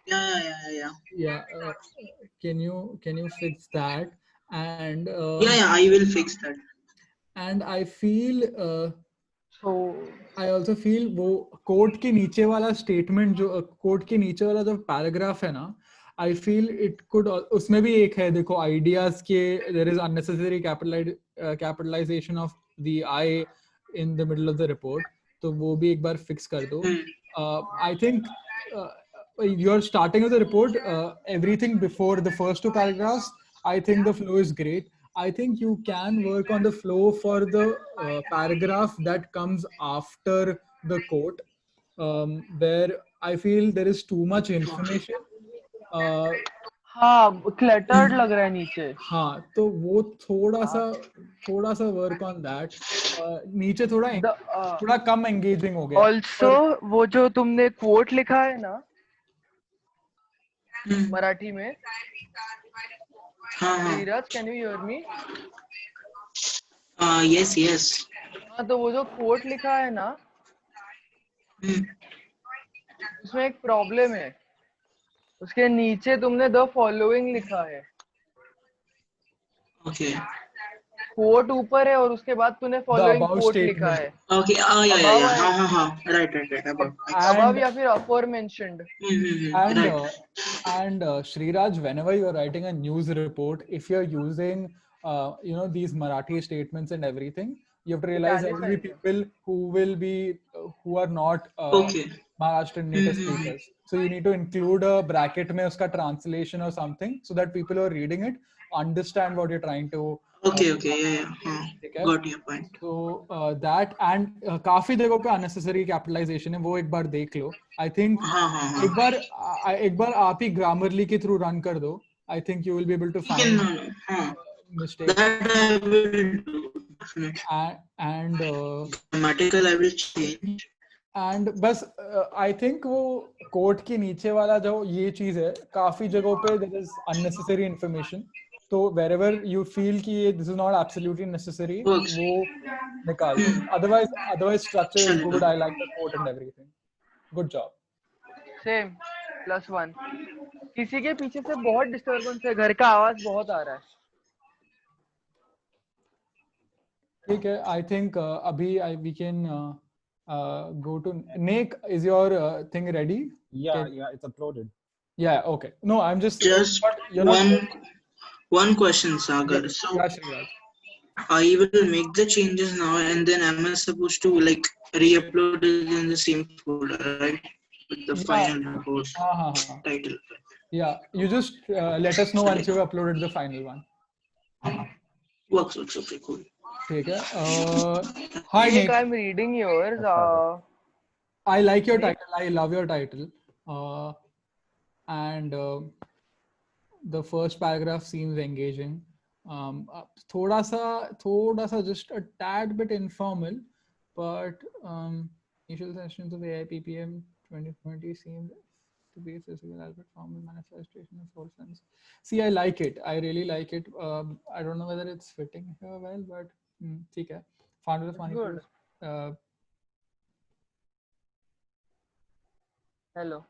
Yeah. Yeah, can you fix that? And Yeah, I will fix that. and I feel So I also feel वो coat के नीचे वाला statement जो coat के नीचे वाला जो पैराग्राफ है ना, आई फील इट कुड उसमें भी एक है देखो आइडियाज के there is unnecessary capitalisation of the I in the middle of the report, तो वो भी एक बार फिक्स कर दो. I think you are starting with the report, everything before the first two paragraphs, I think the flow is great. I think you can work on the flow for the paragraph that comes after the quote, where I feel there is too much information. हाँ, cluttered लग रहा है नीचे. हाँ, तो वो थोड़ा सा वर्क ऑन दैट. नीचे थोड़ा कम एंगेजिंग हो गया. Also वो जो तुमने quote लिखा है ना मराठी में, धीरज, can you hear me? Yes. हाँ, तो वो जो quote लिखा है ना उसमें एक प्रॉब्लम है. उसके नीचे तुमने द फॉलोइंग लिखा है. Okay. कोट ऊपर है और उसके बाद तूने फॉलोइंग कोट लिखा है. Okay. Yeah. हाँ. Right. Above. Above या फिर aforementioned. Right. And Shriraj, whenever you're writing a news report, if you're using these Marathi statements and everything, you have to realize there will be people who are not Okay. Maharashtrian native speakers. So you need to include a bracket में उसका translation or something so that people who are reading it understand what you're trying to. Okay. Yeah. Got your point. So that and काफी जगहों पे unnecessary capitalization है, वो एक बार देख लो. I think एक बार आप ही Grammarly के through run कर दो. I think you will be able to find mistakes. That I will do definitely. And grammatical I will change. And बस I think वो कोट के नीचे वाला जो ये चीज है, काफी जगहों पे there is unnecessary information. तो wherever you feel कि ये this is not absolutely necessary, वो निकाल दो. Otherwise structure is good. I like the quote and everything. Good job. Same. +1. किसी के पीछे से बहुत डिस्टर्बेंस है, घर का आवाज बहुत आ रहा है. ठीक है, I think अभी we can go to Nick. Is your thing ready? Yeah, it's uploaded. Yeah, okay. No, I'm just one question, Sagar. So I will make the changes now, and then am I supposed to like re-upload it in the same folder, right? With the final report title. Yeah, you just let us know once you've uploaded the final one. Works. Okay, cool. ठीक है. Hi Nick. I'm reading yours. I like your title. I love your title. And the first paragraph seems engaging. थोड़ा सा just a tad bit informal, but initial sessions of AIPPM 2020 seemed to be a physical albeit formal manifestation of full sense. See, I like it. I really like it. I don't know whether it's fitting here well, but ठीक है. Founder of Manipur. Hello.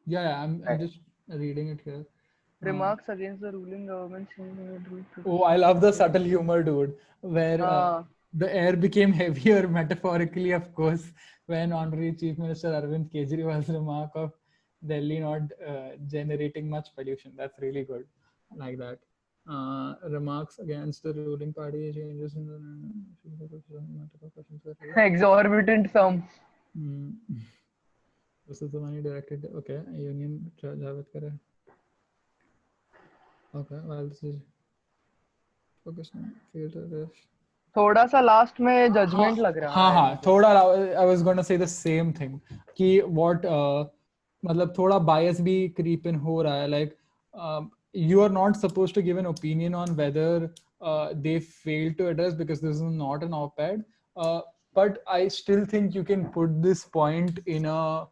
Yeah, I'm just reading it here. Remarks against the ruling government. Oh, I love the subtle humor, dude, where the air became heavier, metaphorically, of course, when Honorary Chief Minister Arvind Kejriwal's remark of Delhi not generating much pollution. That's really good. I like that. Remarks against the ruling party, changes in the exorbitant sum. This is the money directed. Okay, Union Javadkar. Okay, well, this is focused on field arrest. थोड़ा सा last में judgement लग रहा है. हाँ थोड़ा. I was going to say the same thing कि what मतलब थोड़ा bias भी creep in हो रहा है. Like you are not supposed to give an opinion on whether they failed to address, because this is not an op-ed. But I still think you can put this point in a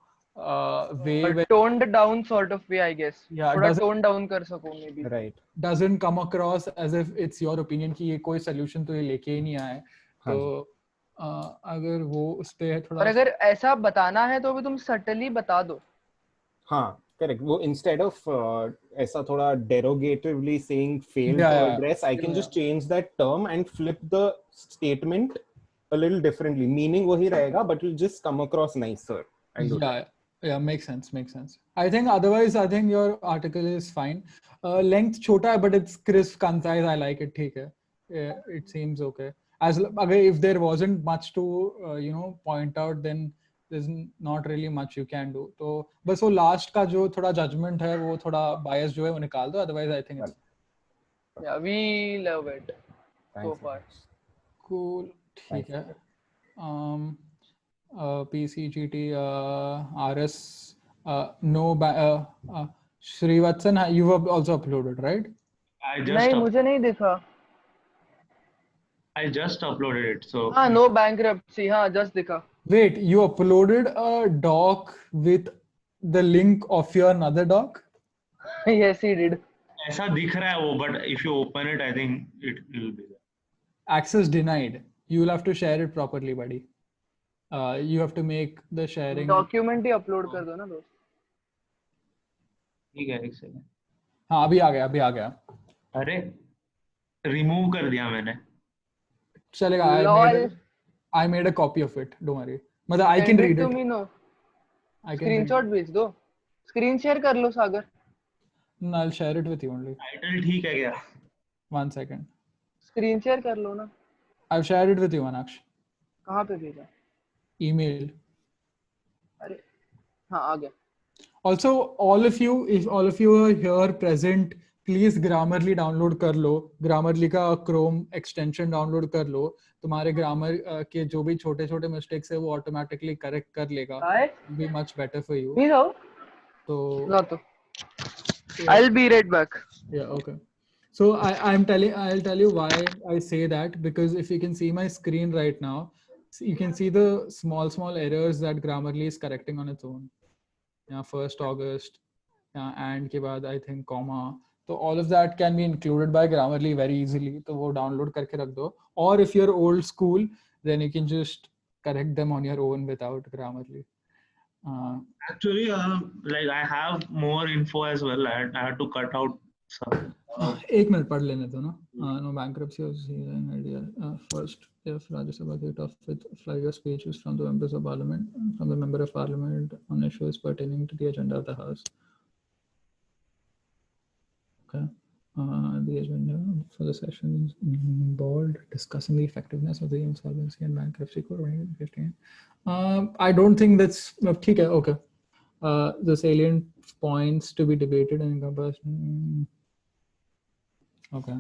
way where toned down sort of way, I guess. Yeah, थोड़ा tone down कर सको maybe. Right. Doesn't come across as if it's your opinion कि ये कोई solution तो ये लेके ही नहीं आए. तो अगर वो उस पे थोड़ा. और अगर ऐसा बताना है तो भी तुम subtly बता दो. हाँ, Correct. वो instead of ऐसा थोड़ा derogatively saying fail to address, I can just change that term and flip the statement a little differently. Meaning वही रहेगा, but it'll just come across nicer. Yeah, makes sense. I think otherwise, I think your article is fine. Length छोटा है, but it's crisp, concise. I like it. ठीक है. Yeah, it seems okay. If there wasn't much to point out, then there's not really much you can do. तो बस वो last का जो थोड़ा judgment है, वो थोड़ा bias जो है वो निकाल दो. Otherwise, I think it's yeah, we love it. So far. Cool. ठीक है. PCGT, RS, Srivatsan, you have also uploaded, right? नहीं मुझे नहीं दिखा. I just uploaded it, so. No bankruptcy. Just दिखा. Wait, you uploaded a doc with the link of your another doc? Yes, he did. ऐसा दिख रहा है वो, but if you open it, I think it will be there. Access denied. You will have to share it properly, buddy. You have to make the sharing. Document he upload कर दो ना दोस्त. ठीक है, एक सेकंड. हाँ, अभी आ गया. अरे, remove कर दिया मैंने. चलेगा. I made a copy of it. Don't worry. मतलब I can read it. Send it to me, no. Screenshot भेज दो. Screen share कर लो सागर. No, I'll share it with you only. Title ठीक है क्या? 1 second. Screen share कर लो ना. I've shared it with you, Manaksh. कहाँ पे भेजा? Email. अरे, हाँ आ गया. Also, if all of you are here present, please Grammarly download कर लो. Grammarly का Chrome extension download कर लो. तुम्हारे grammar के जो भी छोटे-छोटे mistakes है वो automatically correct कर लेगा. It'll be much better for you. Please आओ. तो. I'll be right back. Yeah, okay. So I'll tell you why I say that, because if you can see my screen right now, you can see the small errors that Grammarly is correcting on its own. Yeah, 1st August, yeah, and के बाद I think comma. So all of that can be included by Grammarly very easily. So वो download करके रख दो. Or if you're old school, then you can just correct them on your own without Grammarly. Actually, like I have more info as well. I had to cut out some. एक minute पढ़ लेने दो ना. No bankruptcy was an idea. First, if Rajya Sabha kicked off with flyer speeches from the members of parliament, from the member of parliament on issues pertaining to the agenda of the house. Okay. The agenda for the session is bold, discussing the effectiveness of the insolvency and bankruptcy code 2015. I don't think that's okay. The salient points to be debated and encompassed. Okay.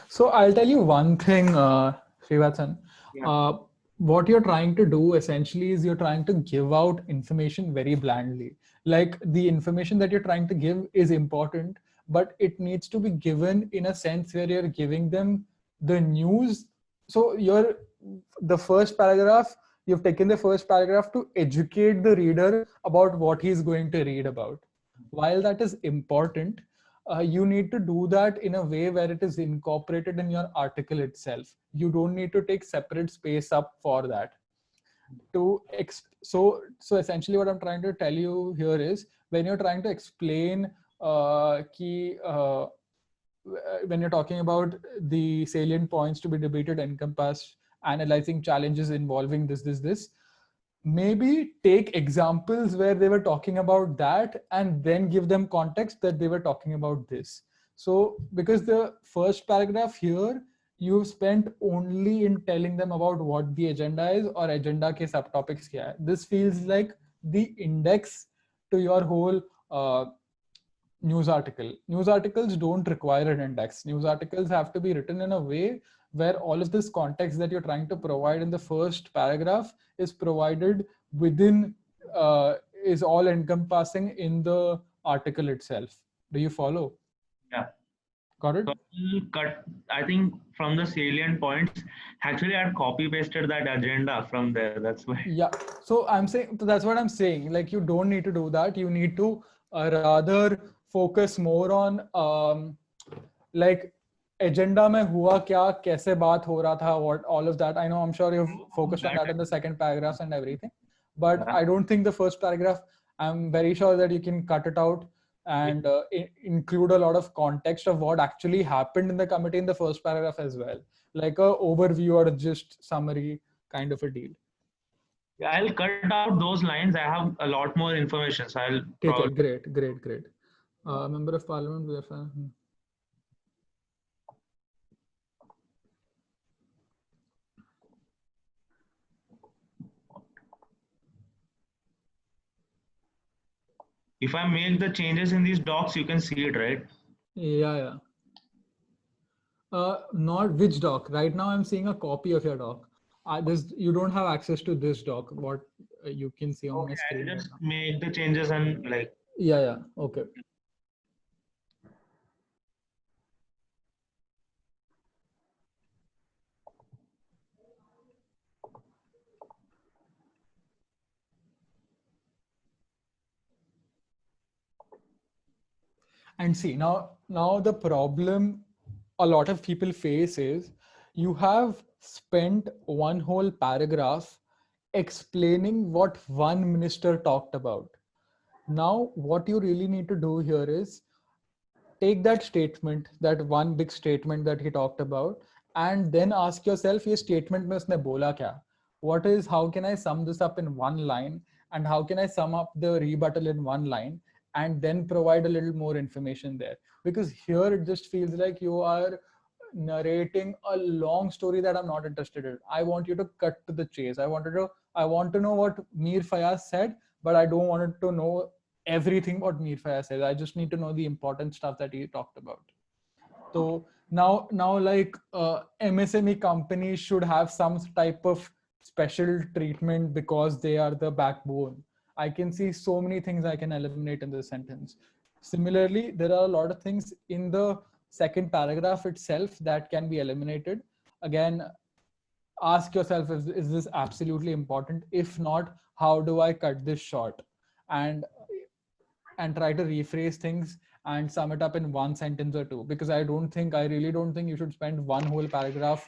So I'll tell you one thing, Srivatsan. Yeah. What you're trying to do essentially is you're trying to give out information very blandly. Like the information that you're trying to give is important, but it needs to be given in a sense where you're giving them the news. So the first paragraph, you've taken the first paragraph to educate the reader about what he's going to read about. While that is important, you need to do that in a way where it is incorporated in your article itself. You don't need to take separate space up for that. So essentially what I'm trying to tell you here is, when you're trying to explain when you're talking about the salient points to be debated, encompassed, analyzing challenges involving this, maybe take examples where they were talking about that and then give them context that they were talking about this. So because the first paragraph here, you've spent only in telling them about what the agenda is or agenda ke subtopics kya hai. This feels like the index to your whole news article. News articles don't require an index. News articles have to be written in a way where all of this context that you're trying to provide in the first paragraph is provided within, is all encompassing in the article itself. Do you follow? Yeah. Got it? So I think from the salient points, actually I had copy pasted that agenda from there. That's why. Yeah. So that's what I'm saying. Like, you don't need to do that. You need to rather focus more on like agenda में हुआ क्या, कैसे बात हो रहा था, what all of that. I know, I'm sure you've focused on that in the second paragraph and everything, but I don't think the first paragraph, I'm very sure that you can cut it out and include a lot of context of what actually happened in the committee in the first paragraph as well, like a overview or just summary kind of a deal. Yeah, I'll cut out those lines. I have a lot more information, so I'll Okay, great. Member of Parliament, VFR. If I make the changes in these docs, you can see it, right? Yeah. Not which doc. Right now, I'm seeing a copy of your doc. You don't have access to this doc. What you can see on my screen. I'll just make the changes and like. Yeah. Okay. And see, now the problem a lot of people face is you have spent one whole paragraph explaining what one minister talked about. Now, what you really need to do here is take that statement, that one big statement that he talked about, and then ask yourself, ये statement में उसने बोला क्या? How can I sum this up in one line, and how can I sum up the rebuttal in one line, and then provide a little more information there? Because here it just feels like you are narrating a long story that I'm not interested in. I want you to cut to the chase. I want to know what Mir Fayaz said, but I don't want to know everything what Mir Fayaz says. I just need to know the important stuff that he talked about. So now like MSME companies should have some type of special treatment because they are the backbone. I can see so many things I can eliminate in this sentence. Similarly, there are a lot of things in the second paragraph itself that can be eliminated. Again, ask yourself, is this absolutely important? If not, how do I cut this short? And try to rephrase things and sum it up in one sentence or two, because I really don't think you should spend one whole paragraph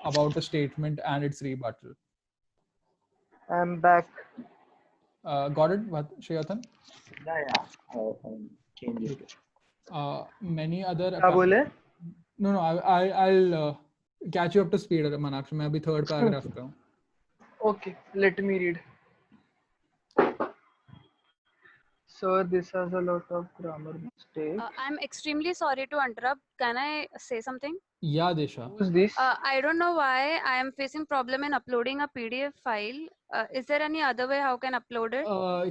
about a statement and its rebuttal. I'm back. Got it, Shayathan? Yeah. Change it. Many other. क्या बोले? No, I'll catch you up to speed, Manakshi. मैं अभी third paragraph पे हूँ. Okay, let me read. So this has a lot of grammar mistakes. I'm extremely sorry to interrupt. Can I say something? Yeah, Desha. Who's this? I don't know why I am facing problem in uploading a PDF file. Is there any other way how can upload it?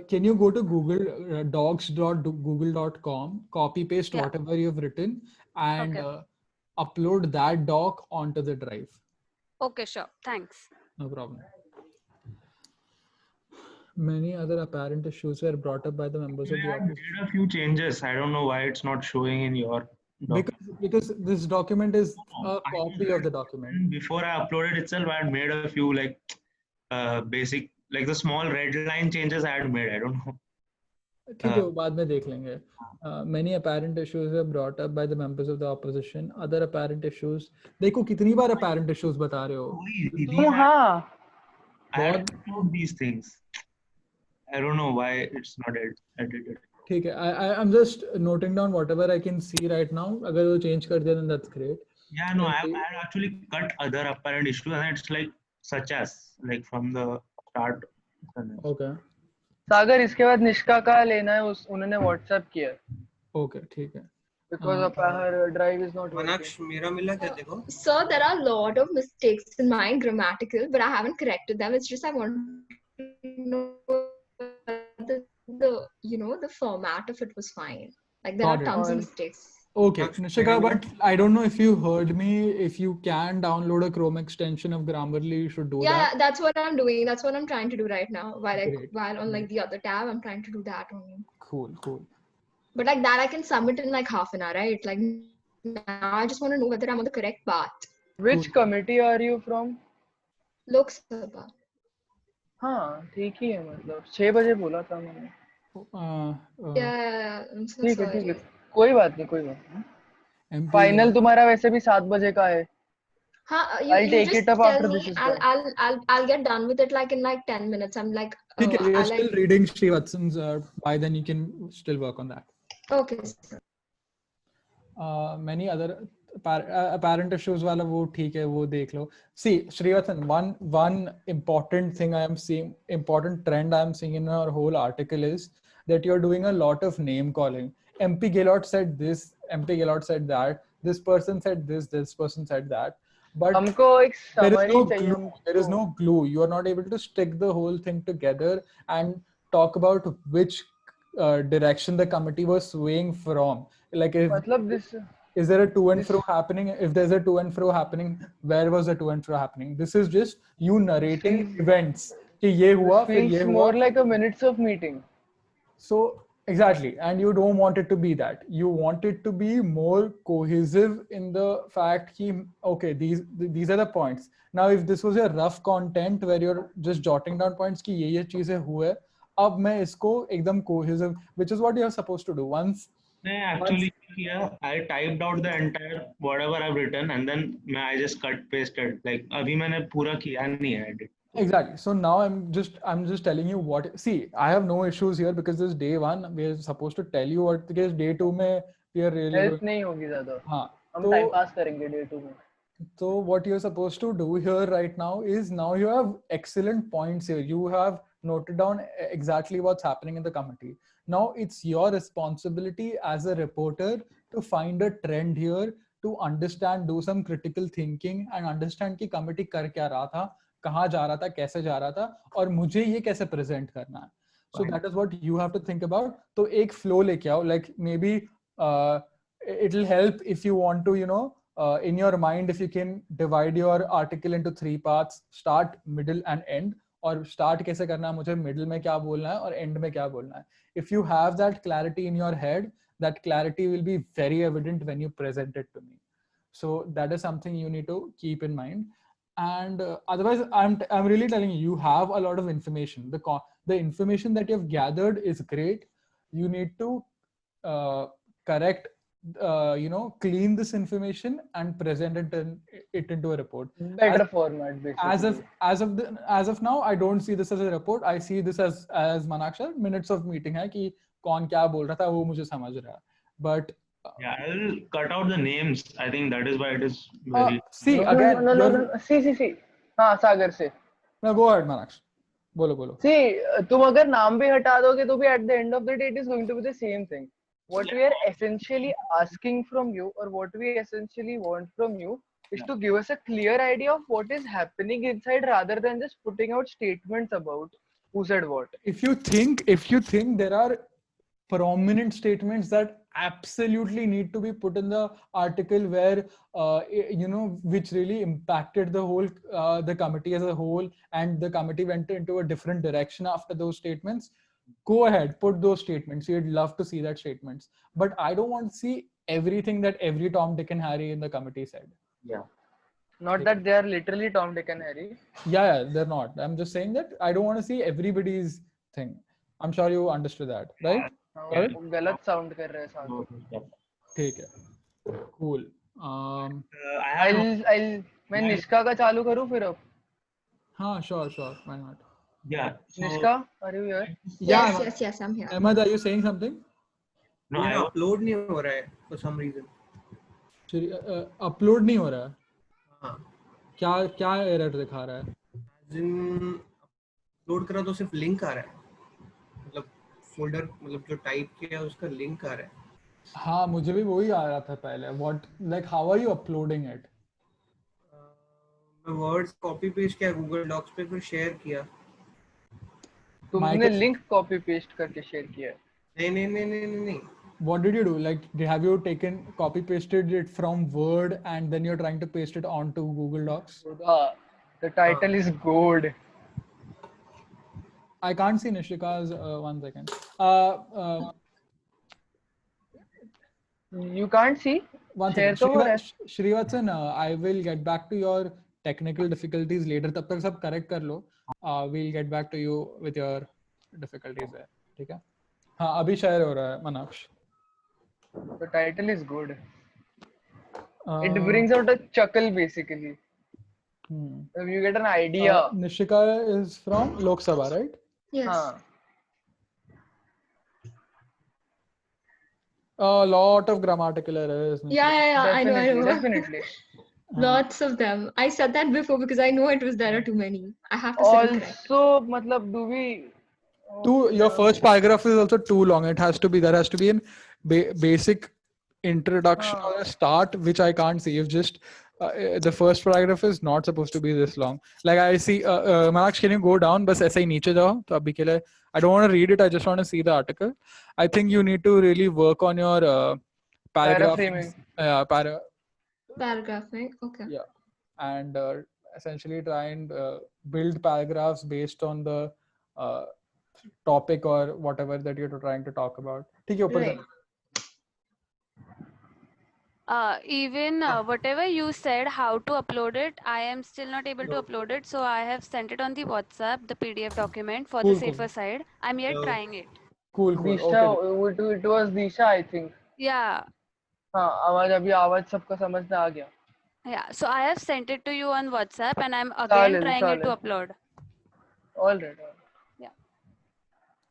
Can you go to Google, docs.google.com, copy paste whatever you've written, and upload that doc onto the drive. Okay, sure. Thanks. No problem. Many other apparent issues were brought up by the members of the opposition. I made a few changes. I don't know why it's not showing in your document. Because this document is a copy of the document. Before I uploaded itself, I had made a few like basic, like the small red line changes I had made. I don't know. ठीक है, बाद में देख लेंगे. Many apparent issues were brought up by the members of the opposition. Other apparent issues. देखो कितनी बार apparent issues बता रहे हो? हाँ. I had to upload these things. I don't know why it's not edited. ठीक है, I'm just noting down whatever I can see right now. अगर वो change कर दिया then that's great. Yeah, no, I had actually cut other apparent issues, and it's like such as like from the start. Okay. सागर इसके बाद निष्का का लेना है, उन्होंने WhatsApp किया. Okay, ठीक है. Because of her drive is not working. Manaksh, मेरा मिला क्या देखो? Sir, there are a lot of mistakes in mine grammatical, but I haven't corrected them. It's just I want to know the format of it was fine. Like there are tons of mistakes. Okay, Nishika, but I don't know if you heard me. If you can download a Chrome extension of Grammarly, you should do that. Yeah, that's what I'm doing. That's what I'm trying to do right now. While on like the other tab, I'm trying to do that only. Cool. But like that, I can submit in like half an hour, right? Like now, I just want to know whether I'm on the correct path. Which committee are you from? Lok Sabha. हाँ, ठीक ही है, मतलब 6 बजे बोला था मैंने. Yeah, I'm so ठीक sorry. है. कोई बात नहीं. फाइनल तुम्हारा वैसे भी 7 बजे का है. You just tell me. I'll get done with it like in like 10 minutes. I'm like, we are still reading Srivatsan's. By then you can still work on that. Okay. Many other apparent issues wala wo theek hai, wo dekh lo. See, Srivatsan, one important thing I am seeing, important trend I am seeing in our whole article is that you're doing a lot of name calling. MP Gillot said this, MP Gillot said that, this person said this person said that. But there is no glue. You are not able to stick the whole thing together and talk about which direction the committee was swaying from. Like, is there a to and fro happening? If there's a to and fro happening, where was the to and fro happening? This is just you narrating events. कि ये हुआ, फिर ये हुआ. More like a minutes of meeting. So exactly, and you don't want it to be that. You want it to be more cohesive in the fact that, okay, these are the points. Now, if this was a rough content where you're just jotting down points कि ये चीजें हुए, अब मैं इसको एकदम cohesive, which is what you're supposed to do. Once actually here I typed out the entire whatever I've written and then I just cut pasted. Like अभी मैंने पूरा किया नहीं है edit. Exactly. So now I'm just telling you what. See, I have no issues here because this is day 1. We're supposed to tell you what. Because day 2 में we are really. Help नहीं होगी ज़्यादा. हाँ. हम time pass करेंगे day 2 में. So what you're supposed to do here right now is now you have excellent points here. You have noted down exactly what's happening in the committee. Now it's your responsibility as a reporter to find a trend here, to understand, do some critical thinking and understand कि committee कर क्या रहा था, कहाँ जा रहा था, कैसे जा रहा था, और मुझे ये कैसे present करना है. So that is what you have to think about. तो एक flow लेके आओ, like maybe it'll help if you want to, in your mind, if you can divide your article into 3 parts, start, middle and end, और start कैसे करना है, मुझे middle में क्या बोलना है और end में क्या बोलना है. If you have that clarity in your head, that clarity will be very evident when you present it to me. So that is something you need to keep in mind. And otherwise, I'm really telling you, you have a lot of information. The information that you've gathered is great. You need to correct, clean this information and present it into a report. Better format, basically. As of now, I don't see this as a report. I see this as Manakshar minutes of meeting है कि कौन क्या बोल रहा था वो मुझे समझ रहा है. But yeah, I'll cut out the names. I think that is why it is very. See again. No. See. हाँ सागर से. No, go ahead, Manaksh. बोलो. See, तुम अगर नाम भी हटा दोगे तो भी at the end of the day it is going to be the same thing. What we are essentially asking from you, or what we essentially want from you, is to give us a clear idea of what is happening inside, rather than just putting out statements about who said what. If you think there are prominent statements that absolutely need to be put in the article where which really impacted the whole the committee as a whole, and the committee went into a different direction after those statements, go ahead, put those statements. You'd love to see that statements, but I don't want to see everything that every Tom, Dick and Harry in the committee said. Yeah, not that they are literally Tom, Dick and Harry. Yeah, they're not. I'm just saying that I don't want to see everybody's thing. I'm sure you understood that, right? गलत sound कर रहे हैं साथ. ठीक है, cool. मैं निष्का का चालू करूँ फिर अब. हाँ, sure, why not? Yeah. Nishka, are you here? Yes, I'm here. Ahmed, are you saying something? No, upload नहीं हो रहा है for some reason. अपलोड नहीं हो रहा है. हाँ. क्या एरर दिखा रहा है? अपलोड करा तो सिर्फ लिंक आ रहा है. मतलब फोल्डर, मतलब जो टाइप किया है उसका लिंक आ रहा है. हाँ, मुझे भी वही आ रहा था पहले. How are you uploading it? मैं वर्ड्स कॉपी पेस्ट किया गूगल डॉक्स पे, फिर शेयर किया. तुमने लिंक कॉपी पेस्ट करके शेयर किया? नहीं. What did you do? Like, have you copy pasted it from Word and then you're trying to paste it onto Google Docs? The title is gold. I can't see Nishika's. 1 second. You can't see? 1 second. Srivatsan, I will get back to your technical difficulties later. तब तक सब correct कर लो. We'll get back to you with your difficulties there. ठीक है? हाँ, अभी share हो रहा है, Manaksh. The title is good. It brings out a chuckle basically. If you get an idea. Nishika is from Lok Sabha, right? Yes. A lot of grammatical errors. Yeah. Definitely, I know. definitely. Lots of them. I said that before because I know there are too many. I have to sit and correct. Also, matlab, do we? Your first paragraph is also too long. There has to be a basic introduction or a start, which I can't see. If just the first paragraph is not supposed to be this long. Like I see, Manaksh, can you go down? Bas aise hi niche jao. To abhi ke liye, I don't want to read it. I just want to see the article. I think you need to really work on your paragraph. Paragraphing. Okay. Yeah, and essentially try and build paragraphs based on the topic or whatever that you're trying to talk about. Right. Even whatever you said, how to upload it, I am still not able to upload it. So I have sent it on the WhatsApp, the PDF document for the safer side. I'm yet trying it. Cool. Disha, okay. It was Disha, I think. Yeah. आवाज सबको समझ में आ गया. Yeah, so I have sent it to you on WhatsApp and I'm again trying it to upload. All right. Yeah.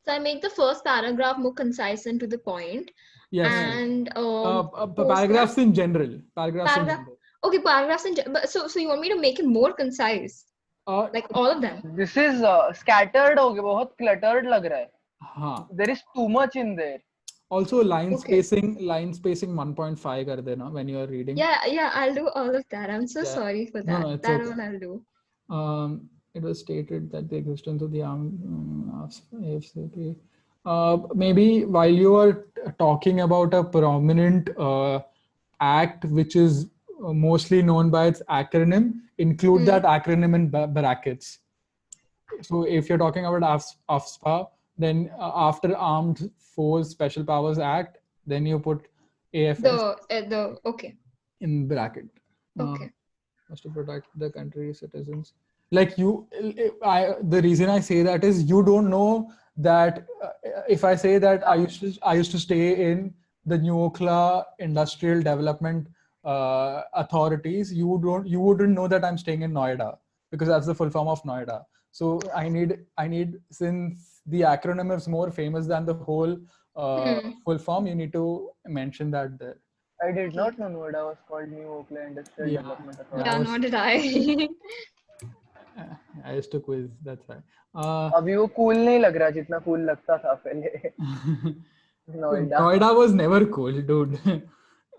So I make the first paragraph more concise and to the point. Yes. And paragraphs in general. Okay, paragraphs in general. So you want me to make it more concise? Like all of them? This is scattered हो गया, बहुत cluttered लग रहा है. हाँ. There is too much in there. Also line spacing 1.5 kar dena when you are reading. Yeah, I'll do all of that. I'm so sorry for that. No, that okay. all I'll do. It was stated that the existence of the AFCP. Maybe while you are talking about a prominent act which is mostly known by its acronym, include that acronym in brackets. So if you're talking about AFSPA, then after Armed Forces Special Powers Act, then you put AFS okay in bracket. Okay. To protect the country's citizens. Like the reason I say that is you don't know that if I say that I used to stay in the Nuclear Industrial Development Authorities, you wouldn't know that I'm staying in Noida because that's the full form of Noida. So I need since the acronym is more famous than the whole full form, you need to mention that there. I did not know Noida was called New Oakland Industrial Development Authority. Yeah, nor did I. I used to quiz, that's why. अभी वो cool नहीं लग रहा जितना cool लगता था पहले. Noida was never cool, dude.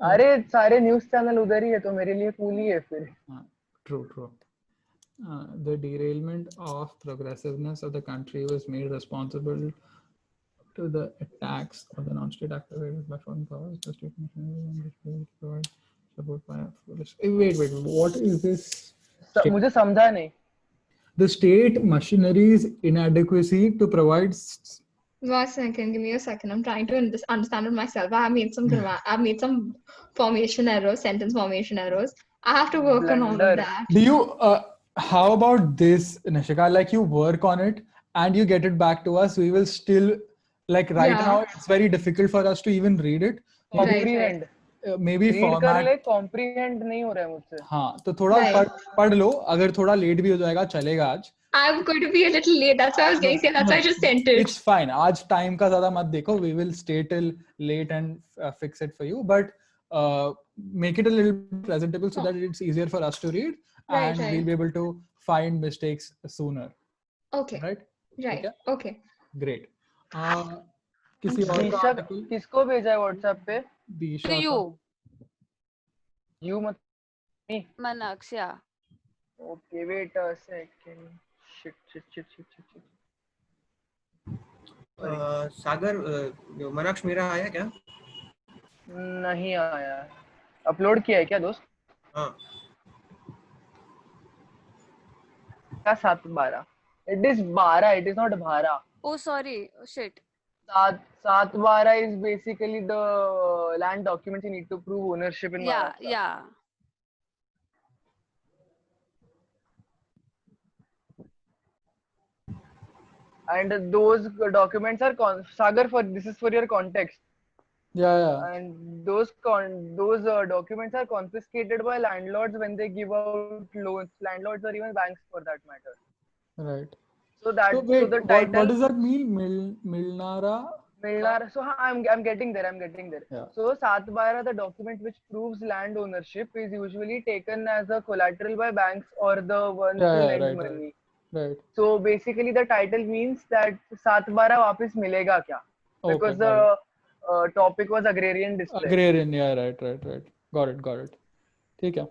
अरे सारे news channel उधर ही है तो मेरे लिए cool ही है फिर. True. The derailment of progressiveness of the country was made responsible to the attacks of the non-state activated by foreign powers. The state machinery provide support by police. Wait, what is this? मुझे समझा नहीं. The state machinery's inadequacy to provide. 1 second, give me a second. I'm trying to understand it myself. I've made some formation errors, sentence formation errors. I have to work on all of that. Do you? How about this, Nishika? Like you work on it and you get it back to us. We will still. Like now, it's very difficult for us to even read it. Comprehend. Maybe read format. कर ले, comprehend नहीं हो रहा है मुझसे. हाँ, तो थोड़ा पढ़ लो. अगर थोड़ा late भी हो जाएगा, चलेगा आज. I'm going to be a little late. That's why I was going to say. That's why I just sent it. It's fine. आज time का ज़्यादा मत देखो. We will stay till late and fix it for you. But make it a little presentable so that it's easier for us to read and we'll be able to find mistakes sooner. Okay. Right. Okay. Great. किसको भेजा है WhatsApp पे? To you. You मत me. Manaksh, yeah. Okay, wait a second. Shit. सागर मनाक्ष मेरा आया क्या? नहीं आया. अपलोड किया है क्या दोस्त? हाँ. क्या 7/12? It is 12. It is not 12. Oh, sorry. Shit. 7/12 is basically the land documents you need to prove ownership in Maharashtra. Yeah. And those documents are Sagar, this is for your context. Yeah. And those documents are confiscated by landlords when they give out loans. Landlords or even banks, for that matter. Right. So that So wait, the what title does that mean? Milnara? Milnar. So I'm getting there. Yeah. So Satbara, the document which proves land ownership, is usually taken as a collateral by banks or the ones who lend money. Right. So basically, the title means that Satbara वापस मिलेगा क्या? Because the topic was agrarian distress. Agrarian, yeah, right. Got it. ठीक है.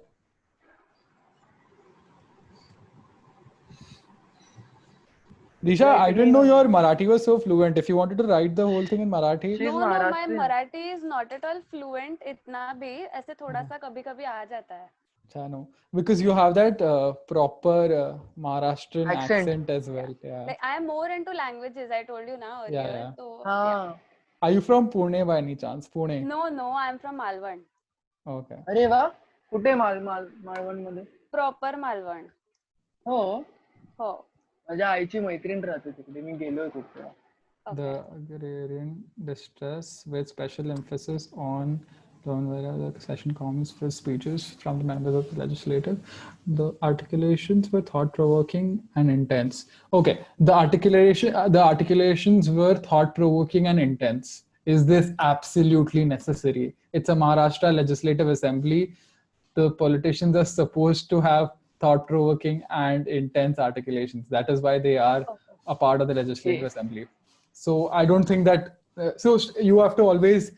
Disha, I didn't know your Marathi was so fluent. If you wanted to write the whole thing in Marathi. No, my Marathi is not at all fluent. इतना भी ऐसे थोड़ा सा कभी-कभी आ जाता है. I know, because you have that proper Maharashtrian accent as well. Yeah. Like I am more into languages. I told you now earlier. Yeah. So, yeah. Are you from Pune by any chance? Pune? No, I am from Malvan. Okay. अरे वाह, कुठे मालवण मध्ये? Proper Malvan. हो. माझ्या आईची मैत्रीण राहते तिकडे, मी गेलोय खूप वेळा. The agrarian distress with special emphasis on the session comments for speeches from the members of the legislative. The articulations were thought-provoking and intense. Okay, the articulations were thought-provoking and intense. Is this absolutely necessary? It's a Maharashtra Legislative Assembly. The politicians are supposed to have thought-provoking and intense articulations. That is why they are a part of the Legislative Assembly. So I don't think that. So you have to always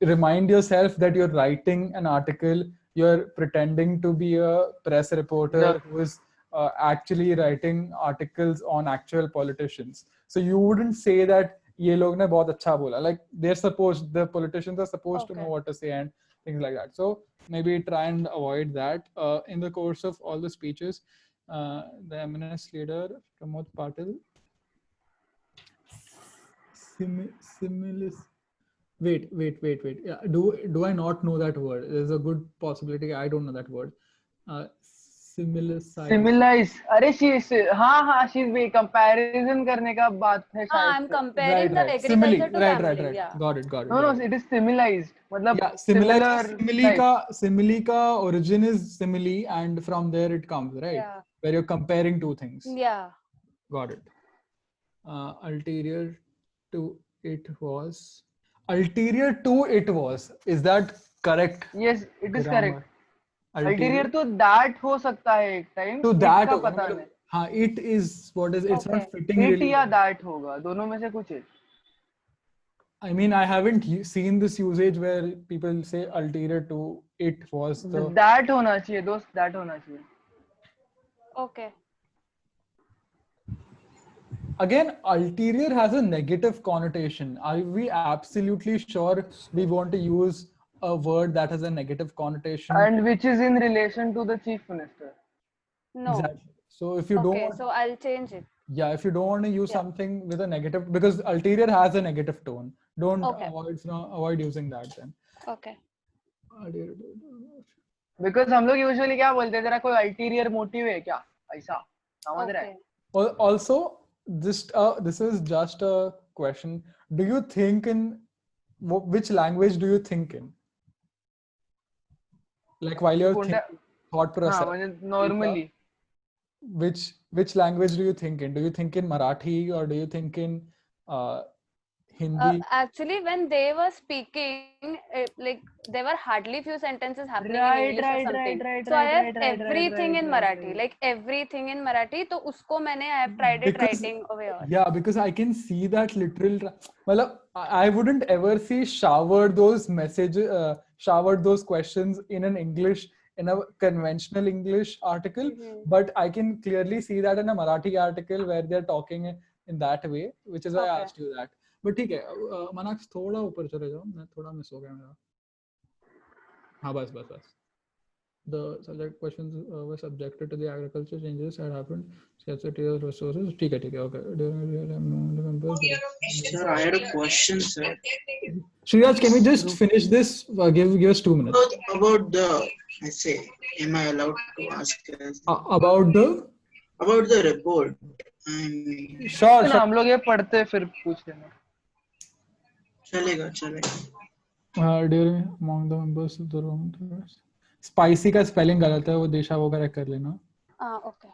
remind yourself that you're writing an article. You're pretending to be a press reporter who is actually writing articles on actual politicians. So you wouldn't say that ये लोग ने बहुत अच्छा बोला. Like the politicians are supposed to know what to say and things like that. So maybe try and avoid that. In the course of all the speeches, the eminent leader Pramod Patil. Wait. Yeah, do I not know that word? There's a good possibility I don't know that word. Similize. अरे she's comparison करने का बात है शायद. I'm comparing the agriculture to gambling. Yeah. Got it. No, it is similized. मतलब simile का origin is simile, and from there it comes, right? Yeah. Where you're comparing two things. Yeah. Got it. Ulterior to it was. Is that correct? Yes, it is correct. Ulterior to that हो सकता है एक time. To that का पता नहीं. हाँ, it is what is it's not fitting. It really या that होगा, दोनों में से कुछ है. I mean, I haven't seen this usage where people say ulterior to it was the. That होना चाहिए दोस्त, that होना चाहिए. Okay. Again, ulterior has a negative connotation. Are we absolutely sure we want to use a word that has a negative connotation? And which is in relation to the chief minister? No. Exactly. So if you don't. Okay, so I'll change it. Yeah, if you don't want to use something with a negative, because ulterior has a negative tone. Don't avoid using that then. Okay. Because हम लोग usually क्या बोलते हैं, तेरा कोई ulterior motive है क्या? ऐसा समझ रहे हैं? Also, this is just a question. Do you think in which language do you think in? Like while you're thinking, thought process. Normally. Which language do you think in? Do you think in Marathi or do you think in Hindi? Actually, when they were speaking, there were hardly few sentences happening in English or something. So I have everything in Marathi, like everything in Marathi. So usko I have tried it writing over here. Yeah, because I can see that literal. Well, I wouldn't ever see showered those questions in an English, in a conventional English article, but I can clearly see that in a Marathi article where they're talking in that way, which is why I asked you that. But ठीक है, मनाक्ष थोड़ा ऊपर चले जाओ, मैं थोड़ा miss हो गया मेरा. हाँ बस. The subject questions were subjected to the agriculture changes that happened. Scarcity of resources. ठीक है, okay. Sir, I had a question, sir. Sriraj, can we just finish this? Give us 2 minutes. About the, I say, am I allowed to ask? About the report. I mean, sure. हम लोग ये पढ़ते फिर पूछ लेना. चलेगा. during among the members of the room. Spicy का spelling गलत है, वो दिशा वो correct कर लेना. Okay.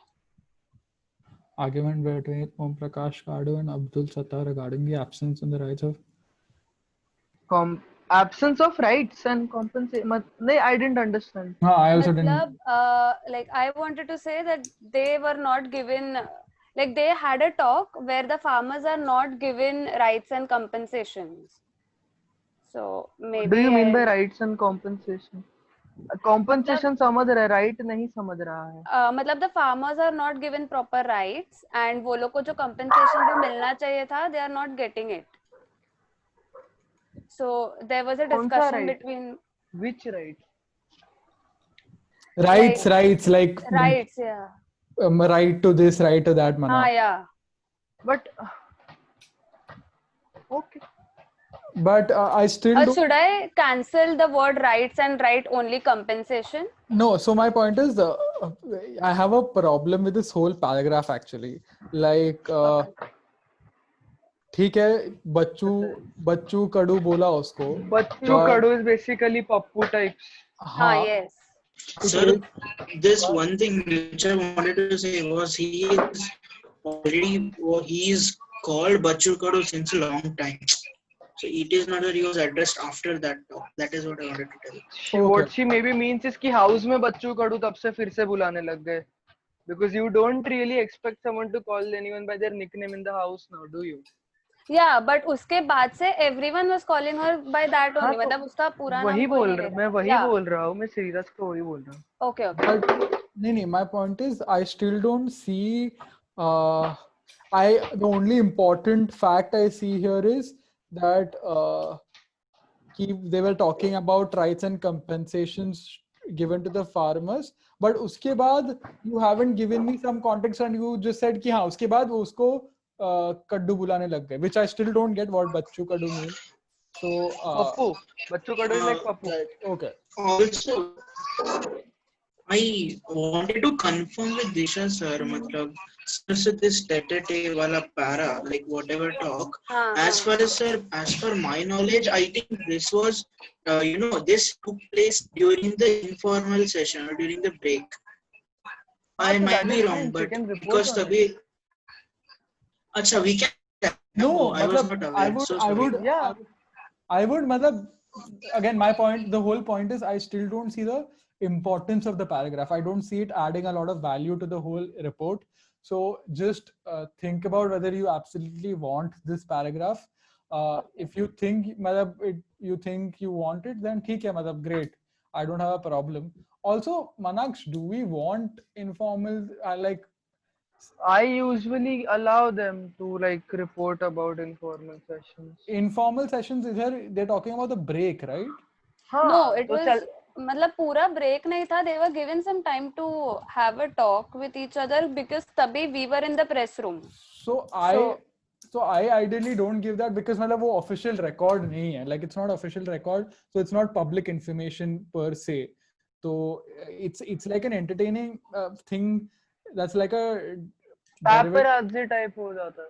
Argument between Om Prakash Kadu and Abdul Sattar regarding the absence and the rights of absence of rights and compensation. No, I didn't understand. I also didn't. Like I wanted to say that they were not given, like they had a talk where the farmers are not given rights and compensations. So maybe. What do you mean by rights and compensation? Compensation समझ रहा है, right नहीं समझ रहा है. मतलब the farmers are not given proper rights and वो लोग को जो compensation भी मिलना चाहिए था, they are not getting it. So there was a discussion between which rights? Rights, yeah. Right to this, right to that, mana. Yeah. But okay. But I still. Should I cancel the word rights and write only compensation? No. So my point is, I have a problem with this whole paragraph actually. Like, ठीक है, बच्चू कडू बोला उसको. Bachchu Kadu is basically Pappu types. Yes. Sir, this one thing which I wanted to say was he is called Bachchu Kadu since a long time. So it is not that he was addressed after that talk. That is what I wanted to tell. Okay. What she maybe means is कि house में बच्चू कड़ू तब से फिर से बुलाने लग गए. Because you don't really expect someone to call anyone by their nickname in the house now, do you? Yeah, but उसके बाद से everyone was calling her by that only. मतलब उसका पूरा नाम वही बोल रहा, मैं वही बोल रहा हूँ, मैं सीरियस को वही बोल रहा हूँ. Okay. नहीं, my point is I still don't see. The only important fact I see here is that they were talking about rights and compensations given to the farmers, but उसके बाद you haven't given me some context and you just said कि हाँ उसके बाद वो उसको कड्डू बुलाने लग गए, which I still don't get what Bachchu कड्डू means. So Pappu, Bachchu कड्डू is like Pappu. Right. Okay. Also, I wanted to confirm with Disha sir, matlab, sir, this tete wala para, like whatever talk, as per my knowledge, I think this was, this took place during the informal session or during the break. I might be wrong, but because we can. No, I was not aware. I would, again, my point, the whole point is I still don't see the importance of the paragraph. I don't see it adding a lot of value to the whole report. So just think about whether you absolutely want this paragraph. If you think you want it, then theek hai, great. I don't have a problem. Also, Manaksh, do we want informal I usually allow them to report about informal sessions. Informal sessions is here, they're talking about the break, right? No, it was मतलब पूरा break नहीं था. They were given some time to have a talk with each other because तभी we were in the press room. So I ideally don't give that because मतलब वो official record नहीं है. Like it's not official record, so it's not public information per se. So it's like an entertaining thing. That's like a paparazzi type हो जाता है.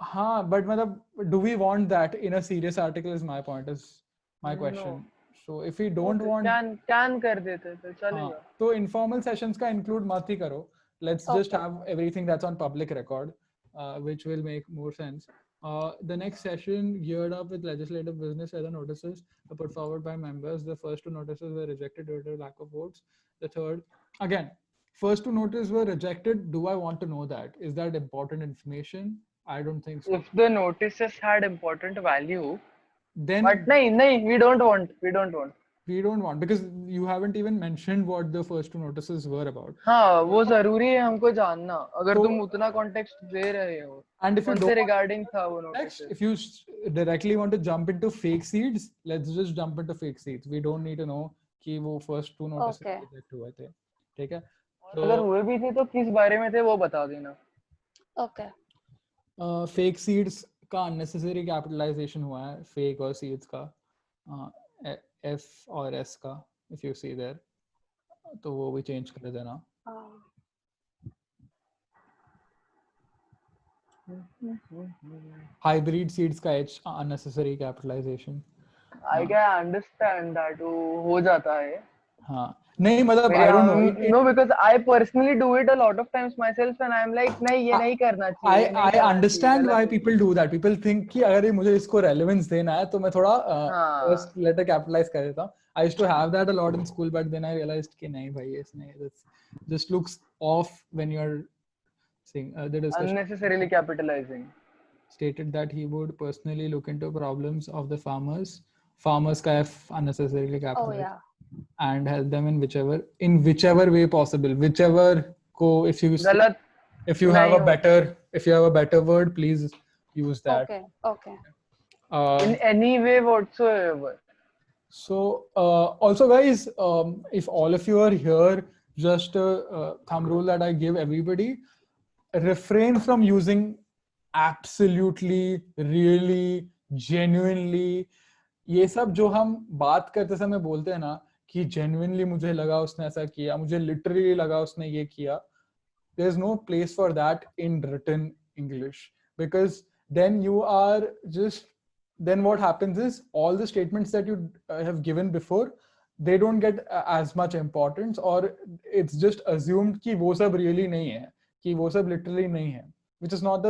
हाँ, but मतलब do we want that in a serious article is my point, is my question. No. So if we don't want, can कर देते तो चलेगा. तो informal sessions का include मत ही करो. Let's just have everything that's on public record, which will make more sense. The next session geared up with legislative business as the notices put forward by members. The first two notices were rejected due to lack of votes. The third, again, first two notices were rejected. Do I want to know that? Is that important information? I don't think so. If the notices had important value, then but no, we don't want. We don't want because you haven't even mentioned what the first two notices were about. हाँ, वो जरूरी है हमको जानना. अगर तुम उतना context दे रहे हो. And if you don't regarding था वो notices. If you directly want to jump into fake seeds, let's just jump into fake seeds. We don't need to know कि वो first two notices reject हुए थे. ठीक है? अगर हुए भी थे तो किस बारे में थे वो बता देना. Okay. Fake seeds का unnecessary capitalization हुआ है, fake और seeds का F और S का, if you see there, तो वो भी change कर देना. Mm-hmm. Hybrid seeds का H unnecessary capitalization. I can understand that हो जाता है. हाँ नहीं मतलब I don't know. No, because I personally do it a lot of times myself and I'm like नहीं ये नहीं करना चाहिए. I understand why people do that. People think कि अगर मुझे इसको relevance देना है तो मैं थोड़ा first letter capitalize कर देता हूँ. I used to have that a lot in school, but then I realized कि नहीं भाई इसने just looks off when you're saying the discussion. Unnecessarily capitalizing. Stated that he would personally look into problems of the farmers का F unnecessarily capitalized. Oh yeah. And help them in whichever way possible. Whichever को if you have a better word, please use that. Okay. In any way whatsoever. So also guys, if all of you are here, just a thumb rule that I give everybody: refrain from using absolutely, really, genuinely. ये सब जो हम बात करते समय बोलते हैं ना कि genuinely मुझे लगा उसने ऐसा किया, मुझे literally लगा उसने ये किया. There's no place for that in written English, because then what happens is all the statements that you have given before, they don't get as much importance, or it's just assumed कि वो सब really नहीं है, कि वो सब literally नहीं है, which is not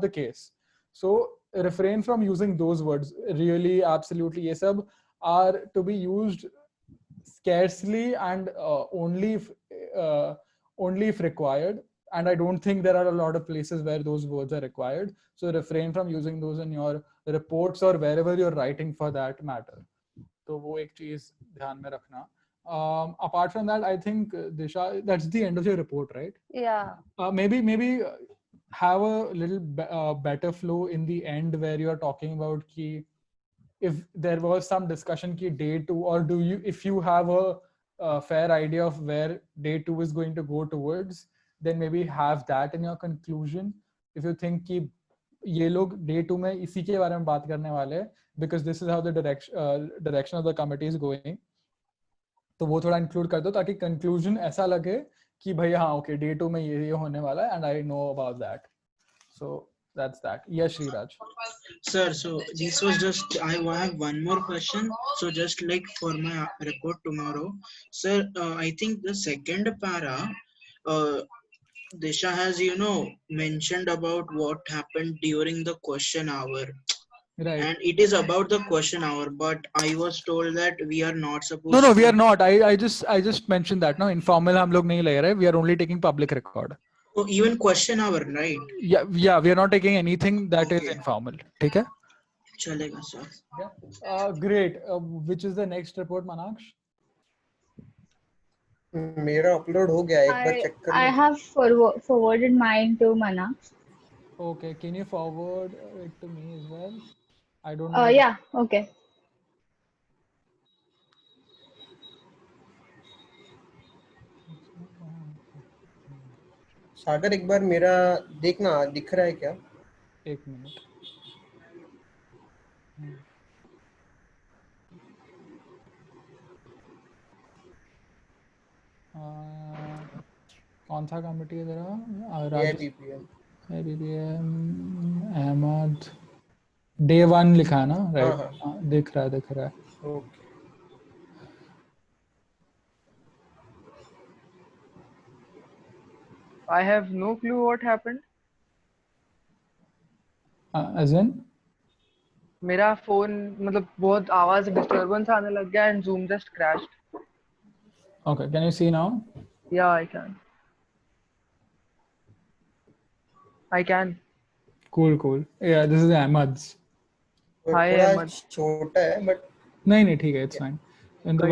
the case. So refrain from using those words, really, absolutely. ये सब are to be used scarcely and only if required, and I don't think there are a lot of places where those words are required. So refrain from using those in your reports or wherever you're writing for that matter. तो वो एक चीज ध्यान में रखना. Apart from that, I think Disha, that's the end of your report, right? Yeah. Maybe have a little better flow in the end where you are talking about ki if there was some discussion ki day 2, or if you have a fair idea of where day 2 is going to go towards, then maybe have that in your conclusion. If you think कि ये लोग day 2 में इसी के बारे में बात करने वाले हैं, because this is how the direction of the committee is going, तो वो थोड़ा include कर दो ताकि conclusion ऐसा लगे कि भाई हाँ okay day 2 में ये होने वाला है and I know about that. So that's that. Yes, Sriraj. Sir, so this was just, I have one more question. So just like for my report tomorrow, sir, I think the second para, Disha has, mentioned about what happened during the question hour. Right. And it is about the question hour, but I was told that we are not supposed No, we are not. I just mentioned that. No, informal हम लोग नहीं ले रहे. We are only taking public record. Oh, even question hour, right? Yeah, we are not taking anything that is informal. ठीक है? चलेगा, sir. Yeah. Great. Which is the next report, Manaksh? मेरा upload हो गया, एक बार चेक कर. I have forwarded mine to Manaksh. Okay, can you forward it to me as well? I don't know. Yeah, okay. सागर एक बार मेरा देखना, दिख रहा है क्या? एक मिनट. कौन सा कमिटी है जरा? ABPM अहमद Day 1 लिखा है ना? राइट, दिख रहा है. Okay. I have no clue what happened. As in? मेरा फोन मतलब बहुत आवाज डिस्टरबेंस आने लग गया and Zoom just crashed. Okay, can you see now? Yeah, I can. Cool. Yeah, this is Ahmad's. Hi Ahmad. छोटा है but नहीं ठीक है, it's fine. In the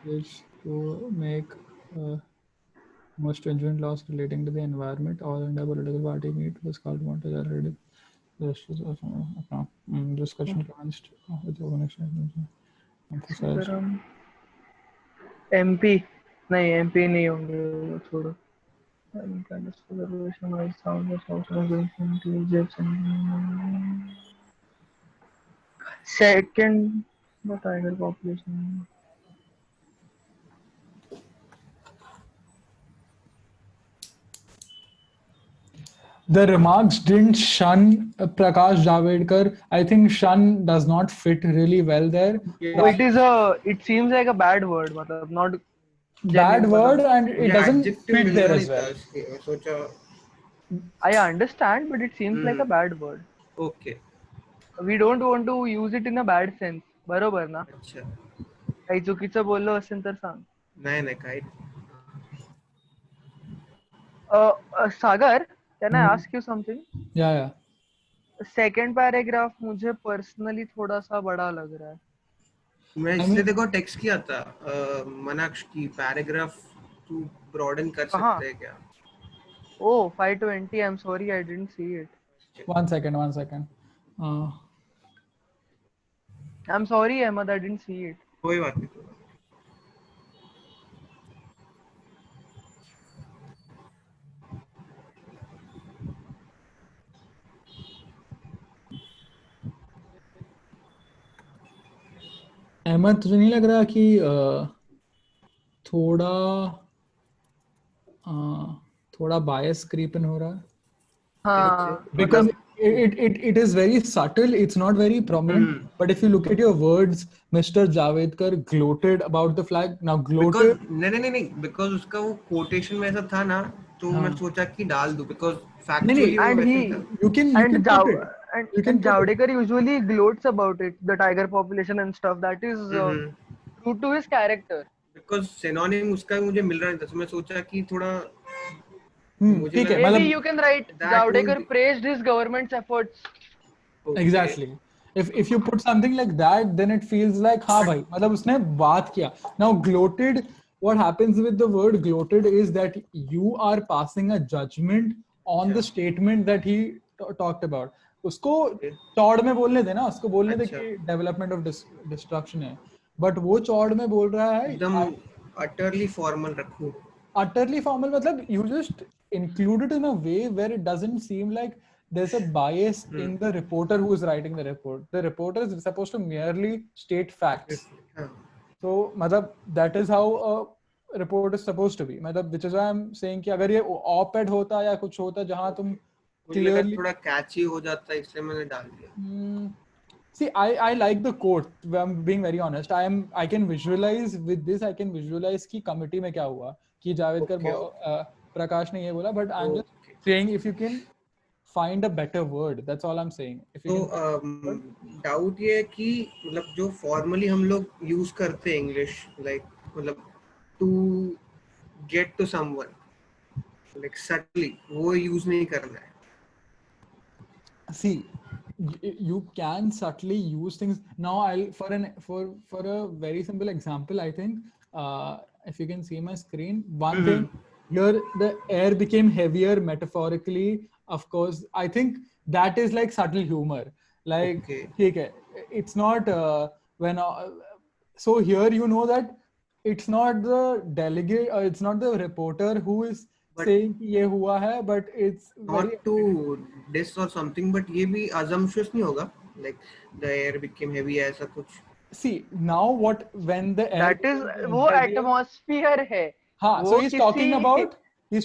wish to make most stringent laws relating to the environment, all India political party meet was called Montage already. Discussion commenced with the organization. MP नहीं होंगे, छोड़ो. Second, the tiger population. The remarks didn't shun Prakash Javadekar. I think shun does not fit really well there. So it seems like a bad word, matlab, not bad word, and it doesn't fit there as well. सोचा I understand, but it seems like a bad word. Okay. We don't want to use it in a bad sense. बरोबर ना? अच्छा. काही चुकीचं बोललो असेल तर सांग. नाही काही. Sagar, can I ask you something? Yeah. Second paragraph मुझे personally थोड़ा सा बड़ा लग रहा है. मैं इसलिए देखो टेक्स्ट किया था मनाक्ष की पैराग्राफ तू ब्रॉडन कर सकते हैं क्या? Oh, 520. I'm sorry, I didn't see it. One second. I'm sorry, Ahmad, I didn't see it. कोई बात नहीं. अहमद, तुझे नहीं लग रहा कि थोड़ा बायस क्रीप इन हो रहा है? हाँ. Because it is very subtle, it's not very prominent. But if you look at your words, Mr. Javadekar gloated about the flag. Now gloated. नहीं, because उसका वो quotation में ऐसा था ना, तो मैं सोचा कि डाल दूं because factually you can put it. And Javadekar usually gloats about it, the tiger population and stuff. That is true to his character. Because synonym उसका मुझे मिल रहा नहीं था, तो मैं सोचा कि थोड़ा maybe you can write Javadekar praised his government's efforts. Okay. Exactly. If you put something like that, then it feels like हाँ भाई, मतलब उसने बात किया. Now gloated, what happens with the word gloated is that you are passing a judgment on the statement that he talked about. उसको चौड़ में बोलने देना, उसको बोलने दे कि डेवलपमेंट ऑफ डिस्ट्रक्शन है, बट वो चौड़ में बोल रहा है एकदम utterly formal रखूं. Utterly formal मतलब you just include it in a way where it doesn't seem like there's a bias in the reporter who is writing the report. The reporter is supposed to merely state facts. So मतलब that is how a report is supposed to be. मतलब which is why I'm saying कि अगर ये op-ed होता या कुछ होता जहाँ तुम clearly थोड़ा catchy हो जाता, इसलिए मैंने डाल दिया. See, I like the quote. I'm being very honest. I can visualize with this. I can visualize कि committee में क्या हुआ कि जावेदकर प्रकाश ने ये बोला. But I'm just saying if you can find a better word. That's all I'm saying. If you can doubt ये है कि मतलब जो formally हम लोग use करते हैं English, like मतलब to get to someone, like subtly वो use नहीं करना है. See, you can subtly use things. Now I'll for a very simple example, I think if you can see my screen, one thing here, the air became heavier metaphorically. Of course, I think that is like subtle humor. Like okay. It's not when so here you know that it's not the delegate, it's not the reporter who is saying कि ये हुआ है, but it's not to diss or something, but ये भी assumptuous नहीं होगा, like the air became heavy ऐसा कुछ. See now what when the air that is वो atmosphere है. हाँ, so he's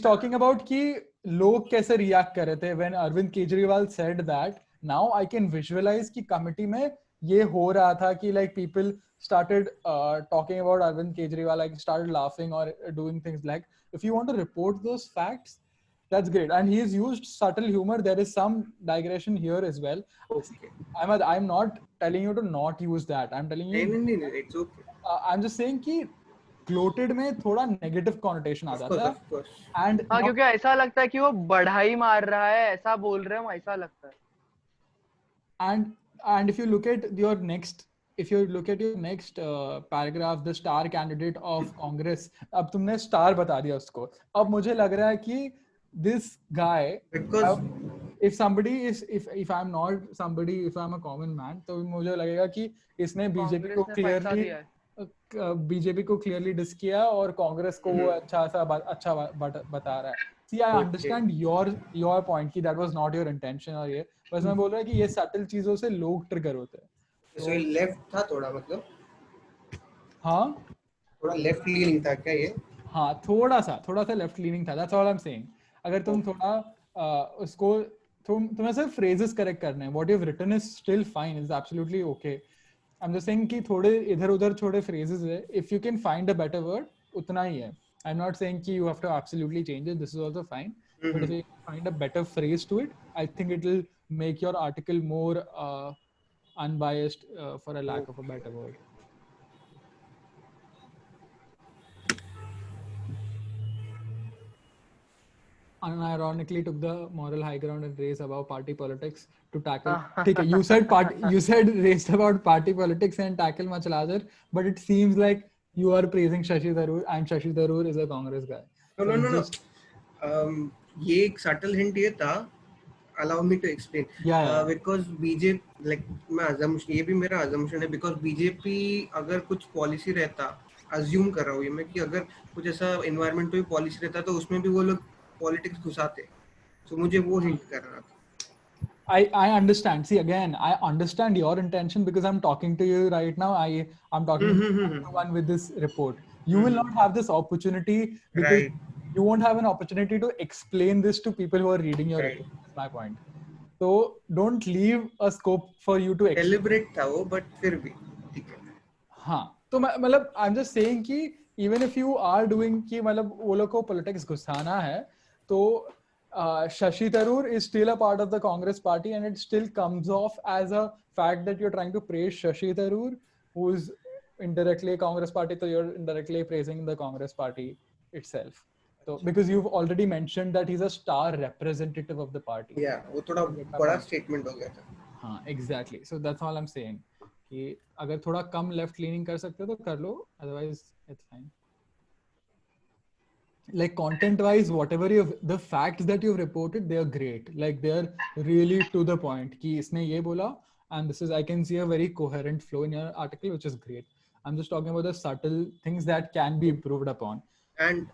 talking about कि लोग कैसे react कर रहे थे when Arvind Kejriwal said that. Now I can visualize कि committee में ये हो रहा था कि like people started talking about Arvind Kejriwal, like started laughing or doing things like. If you want to report those facts, that's great. And he's used subtle humor. There is some digression here as well. Okay. I'm not telling you to not use that. I'm telling you. No, it's okay. I'm just saying कि gloated में थोड़ा negative connotation आ जाता है. Of course. And हाँ, क्योंकि ऐसा लगता है कि वो बढ़ाई मार रहा है, ऐसा बोल रहे हैं, ऐसा लगता है. And if you look at your next. If you look at your next paragraph, the star candidate of Congress, अब तुमने star बता दिया उसको. अब मुझे लग रहा है कि this guy, because if somebody is, if I'm not somebody, if I'm a common man, तो मुझे लगेगा कि इसने बीजेपी को clearly diss किया और कांग्रेस को वो अच्छा बता रहा है. See, I understand your point कि that was not your intention और ये, बस मैं बोल रहा हूँ कि ये subtle चीजों से लोग trigger होते हैं. So left था थोड़ा मतलब. हाँ. थोड़ा left leaning था क्या ये? हाँ, थोड़ा सा left leaning था. That's all I'm saying. अगर तुम थोड़ा उसको तुम्हें सिर्फ phrases correct करने हैं. What you've written is still fine, is absolutely okay. I'm just saying कि थोड़े इधर उधर थोड़े phrases है. If you can find a better word, उतना ही है. I'm not saying कि you have to absolutely change it. This is also fine. But if you find a better phrase to it, I think it will make your article more unbiased, for a lack of a better word. Unironically took the moral high ground and raised about party politics to tackle. You said raised about party politics and tackle much larger, but it seems like you are praising Shashi Tharoor, and Shashi Tharoor is a Congress guy. No. ये एक subtle hint ये था. Allow me to explain. Because BJP, like ये भी मेरा assumption है, because BJP अगर कुछ policy रहता, assume कर रहा हूँ ये मैं कि अगर कुछ ऐसा environmental policy रहता तो उसमें भी वो लोग politics घुसाते. So मुझे वो hint कर रहा था. I understand. See, again, I understand your intention because I'm talking to you right now. I'm talking to one with this report. You will not have this opportunity because you won't have an opportunity to explain this to people who are reading your report. That's my point. So don't leave a scope for you to explain. Deliberate था वो, but फिर भी ठीक है. हाँ, तो मतलब I'm just saying कि even if you are doing कि मतलब वो लोग को politics घुसाना है, तो Shashi Tharoor is still a part of the Congress party, and it still comes off as a fact that you're trying to praise Shashi Tharoor, who is indirectly a Congress party, so you're indirectly praising the Congress party itself. So because you've already mentioned that he's a star representative of the party. Yeah, वो थोड़ा बड़ा statement हो गया था. हाँ, exactly. So that's all I'm saying. कि अगर थोड़ा कम left leaning कर सकते हो तो कर लो, otherwise it's fine. Like content wise, whatever the facts that you've reported, they are great. Like they are really to the point कि इसने ये बोला, and this is, I can see a very coherent flow in your article, which is great. I'm just talking about the subtle things that can be improved upon. And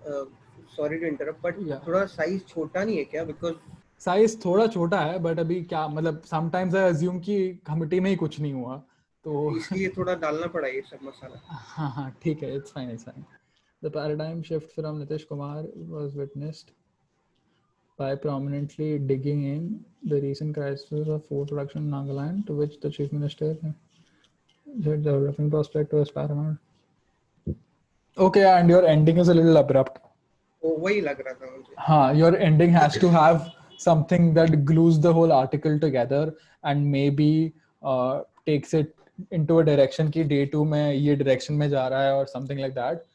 sorry to interrupt, but थोड़ा size छोटा नहीं है क्या? Because size थोड़ा छोटा है, but अभी क्या मतलब sometimes I assume कि committee में ही कुछ नहीं हुआ, तो इसलिए थोड़ा डालना पड़ा ये सब मसाला. हाँ, ठीक है, it's fine. The paradigm shift from Nitish Kumar was witnessed by prominently digging in the recent crisis of food production in Nagaland, to which the Chief Minister said the development prospect was paramount. Okay, and your ending is a little abrupt. Oh, वही लग रहा था मुझे. हाँ, your ending has to have something that glues the whole article together and maybe takes it into a direction कि day 2 में ये direction में जा रहा है or something like that.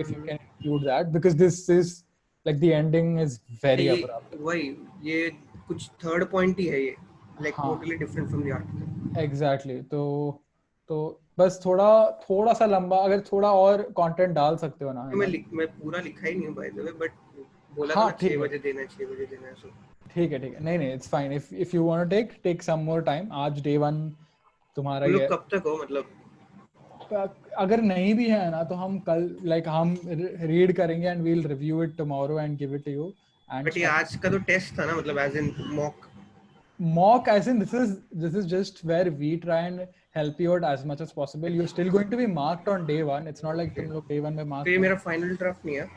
If you can include that, because this is like the ending is very abrupt. वही ये कुछ third point ही है ये, like totally different from the article. Exactly. तो बस थोड़ा सा लंबा, अगर थोड़ा और कंटेंट डाल सकते हो ना. मैं पूरा लिखा ही नहीं हूँ by the way, but बोला था 6 बजे देना है so ठीक है नहीं it's fine. If you want to take some more time, आज day 1 तुम्हारा ये कब तक हो, मतलब अगर नहीं भी है ना तो हम कल हम read करेंगे and we'll review it tomorrow and give it to you. But ये आज का तो टेस्ट था ना, मतलब as in mock as in this is just where we try and help you out as much as possible. You're still going to be marked on day 1. It's not like तुम लोग day 1 में mark. तो ये मेरा final draft नहीं है.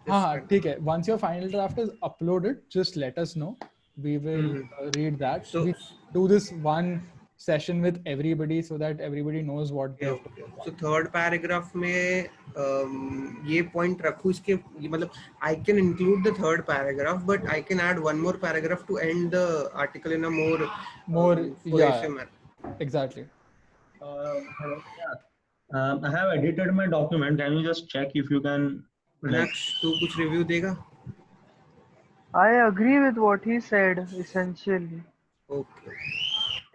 हाँ, ठीक है. Once your final draft is uploaded, just let us know. We will read that. So we do this one session with everybody so that everybody knows what they have to do. So third paragraph में ये point रखूँ इसके, मतलब I can include the third paragraph, but I can add one more paragraph to end the article in a more yeah, exactly. I have edited my document. Can you just check if you can? तू कुछ review देगा? I agree with what he said essentially. Okay.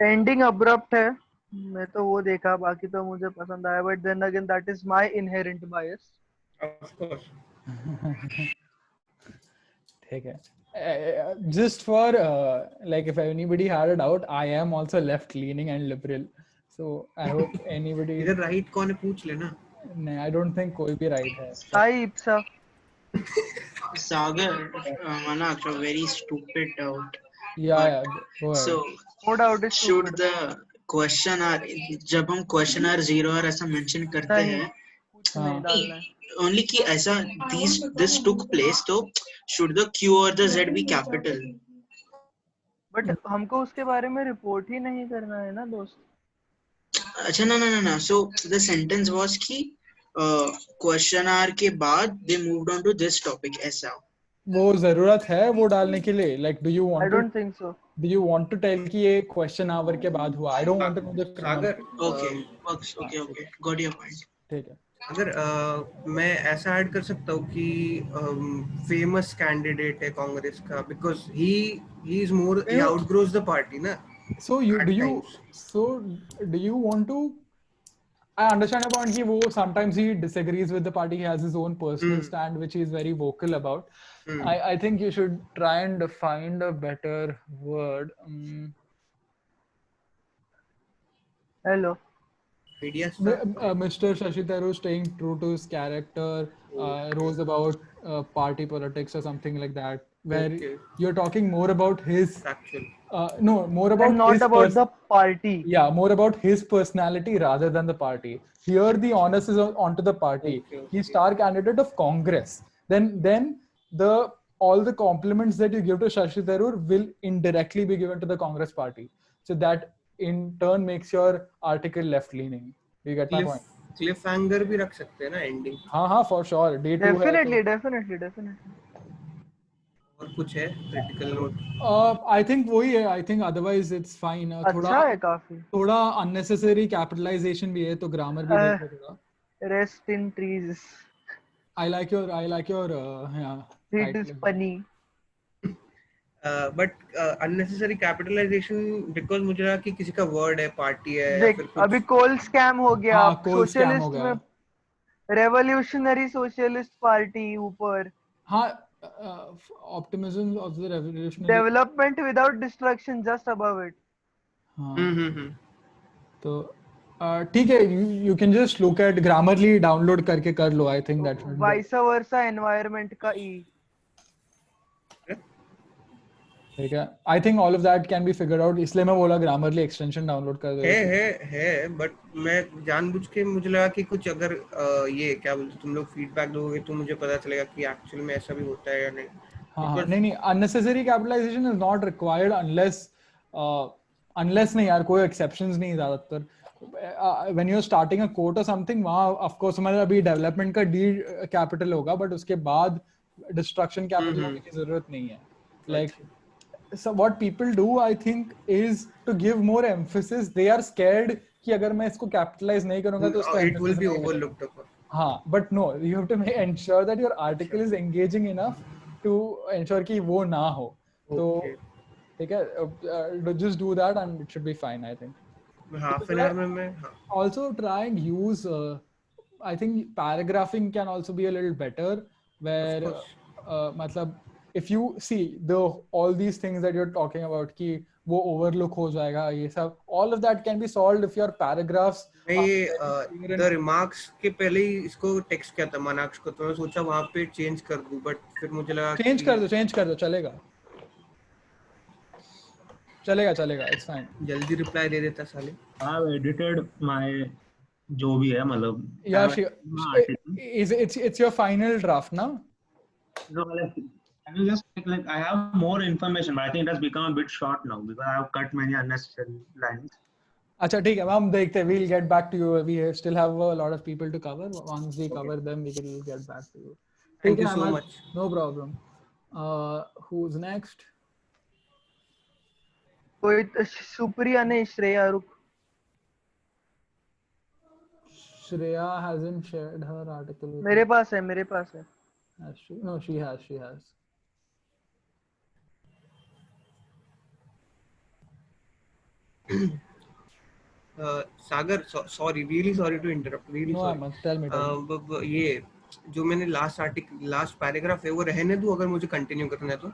Ending abrupt है, मैं तो वो देखा, बाकी तो मुझे पसंद आया, but then again that is my inherent bias. Of course. ठीक है. Just for like if anybody had a doubt, I am also left leaning and liberal. So I hope anybody. इधर right कौन है पूछ लेना. नहीं, I don't think कोई भी right है. Hi Ipsa. Sagar, Manak, a very stupid doubt. Yeah, go ahead. So, No doubt is should the question R, जब हम question R 0 और ऐसा mention करते हैं, only कि ऐसा this took place, तो should the Q or the Z be capital? But हमको उसके बारे में रिपोर्ट ही नहीं करना है ना दोस्त. अच्छा ना. So the sentence was कि question hour के बाद they moved on to this topic ऐसा. वो जरूरत है वो डालने के लिए, like do you I want to don't think so. do you want to tell कि ये question hour के बाद हुआ? I don't want to know the Sagar Okay, works. Okay, got your point. ठीक है. अगर मैं ऐसा ऐड कर सकता हूँ कि फेमस कैंडिडेट है कांग्रेस का, because he is more, he outgrows the party ना. So do you want to, I understand about कि वो sometimes he disagrees with the party, he has his own personal stand which he is very vocal about. I think you should try and find a better word. Hello. Media Mr. Shashi Tharoor staying true to his character, rose about party politics or something like that, where you're talking more about his factual. No, more about and not his about the party. Yeah, more about his personality rather than the party. Here the onus is onto the party. He's star candidate of Congress. Then all the compliments that you give to Shashi Tharoor will indirectly be given to the Congress party. So that in turn makes your article left leaning. Do you get my point? Cliffhanger भी रख सकते हैं ना ending. हाँ, for sure. Day 2 Definitely. और कुछ है critical note? I think वही है. I think otherwise it's fine. अच्छा है काफी. थोड़ा unnecessary capitalization भी है, तो grammar भी देख लो थोड़ा. Rest in trees. I like your yeah. It is funny. But unnecessary capitalization because मुझे लगा कि किसी का word है, party है या फिर कुछ. अभी coal scam हो गया. हाँ, coal scam हो गया. Revolutionary Socialist Party ऊपर. हाँ, optimism of the revolutionary. Development without destruction just above it. हाँ. तो ठीक है, you can just look at Grammarly, download करके कर लो. I think that should vice versa environment का E. ठीक है. I think all of that can be figured out. इसलिए मैं बोला Grammarly extension download कर दो. है but मैं जानबूझ के मुझे लगा कि कुछ अगर ये क्या बोलते तुम लोग फीडबैक दोगे तो मुझे पता चलेगा कि एक्चुअल में ऐसा भी होता है या नहीं. हाँ, नहीं unnecessary capitalization is not required unless नहीं यार, कोई exceptions नहीं ज्यादातर. When you're starting a quote or something, वहाँ of course हमारा अभी development का D capital होगा, but उसके बाद destruction capital होने की जरूरत नहीं है. Like so what people do I think is to give more emphasis. They are scared कि अगर मैं इसको capitalize नहीं करूँगा तो उसका it will be overlooked upon. हाँ, but no, you have to ensure that your article is engaging enough to ensure कि वो ना हो. तो ठीक है, just do that and it should be fine, I think. Half an hour में also try and use I think paragraphing can also be a little better, where मतलब if you see all these things that you're talking about कि वो overlook हो जाएगा ये सब, all of that can be solved if your paragraphs. the remarks के पहले ही इसको text किया था मानाक्ष को, तो मैं सोचा वहाँ पे change कर दूँ, but फिर मुझे लगा change कर दो चलेगा, it's fine. जल्दी reply दे देता साले. I've edited my जो भी है मतलब. Yeah, it's your final draft now. No, can you just like I have more information, but I think it has become a bit short now because I have cut many unnecessary lines. अच्छा ठीक है, हम देखते हैं. We'll get back to you. We still have a lot of people to cover. Once we cover them, we will get back to you. Thank you so much. No problem. Who's next? कोई सुप्रिया नहीं, श्रेया रुक. Shreya hasn't shared her article. मेरे पास है. Has she? No, she has. Sagar, sorry, really sorry to interrupt. Really no, sorry. Tell me. ये जो मैंने last paragraph है वो रहने दूं अगर मुझे कंटिन्यू करना है तो.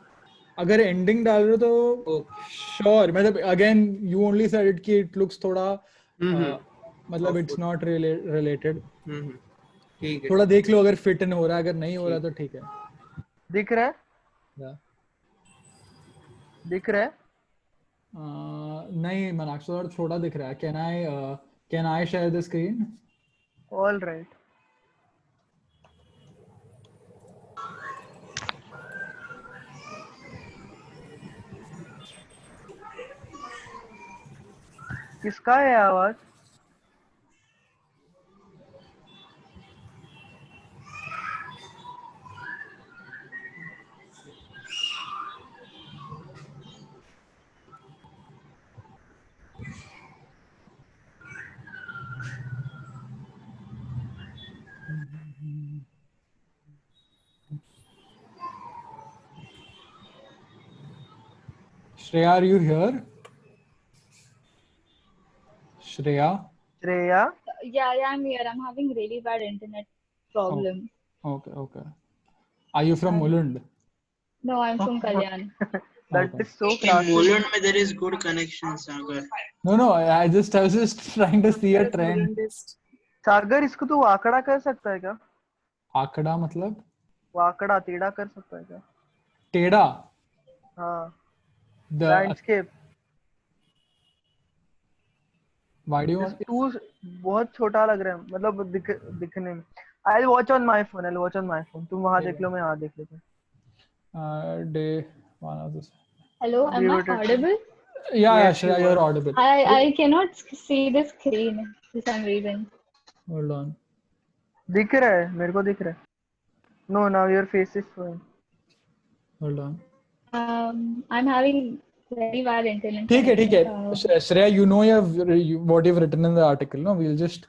अगर एंडिंग डाल रहे हो तो श्योर. मतलब again you only said it कि इट लुक्स थोड़ा मतलब इट्स नॉट रिलेटेड. ठीक है, थोड़ा देख लो अगर फिट इन हो रहा है, अगर नहीं हो रहा तो ठीक है. दिख रहा है नहीं मनाक्ष छोटा दिख रहा है. Can I share the screen? All right. किसका है आवाज? Shreya, are you here? Shreya? Shreya? Yeah, I'm here. I'm having really bad internet problem. Okay. Are you from Mulund? No, I'm from Kalyan. That is so In classic. Mulund, there is good connection, Sagar. No. I was just trying to see a trend. सागर, इसको तू वाकड़ा कर सकता है क्या? आकड़ा मतलब? वाकड़ा टेढ़ा कर सकता है क्या? टेढ़ा? हाँ. The Landscape. Why do you want? तू बहुत छोटा लग रहा है, मतलब दिखने में. I'll watch on my phone. तुम वहाँ देख लो, मैं यहाँ देख लेता हूँ. Day one of this. Hello, am I audible? Yeah, Shreya, you're audible. I cannot see the screen for some reason. Hold on. दिख रहा है, मेरे को दिख रहा है. No, now your face is showing. Hold on. I'm having very bad internet. ठीक है. Shreya, you know what you've written in the article. No, we'll just